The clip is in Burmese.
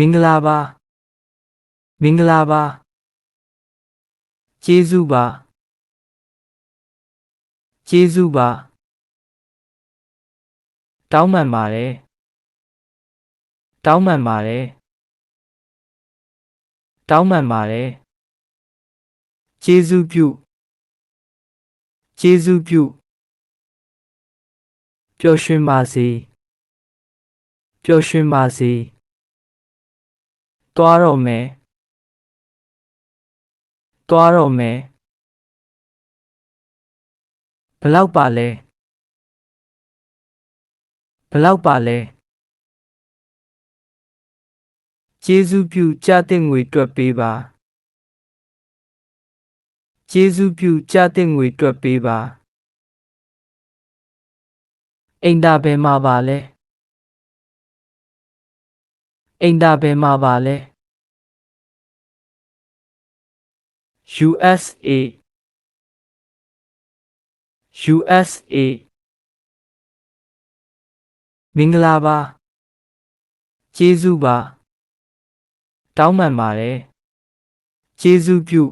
မင်္ဂလာပါမင်္ဂလာပါကျေးဇူးပါကျေးဇူးပါတောင်းပန်ပါတယ်တောင်းပန်ပါတယ်တောင်းပန်ပါတယ်ကျေးဇူးပြုကျေးဇူးပြုပျော်ရွှင်ပါစေပျော်ရွှင်ပါစေတွားတော့မယ်တွားတော့မယ်ဘလောက်ပါလဲဘလောက်ပါလဲကျေးဇူးပြုကြတဲ့ငွေတွက်ပေးပါကျေးဇူးပြုကြတဲ့ငွေတွက်ပေးပါအိမ်သာဘယ်မှာပါလဲအိမ်သာဘယ်မှာပါလဲ USA USA မင်္ဂလာပါကျေးဇူးပါတောင်းပန်ပါတယ်ကျေးဇူးပြု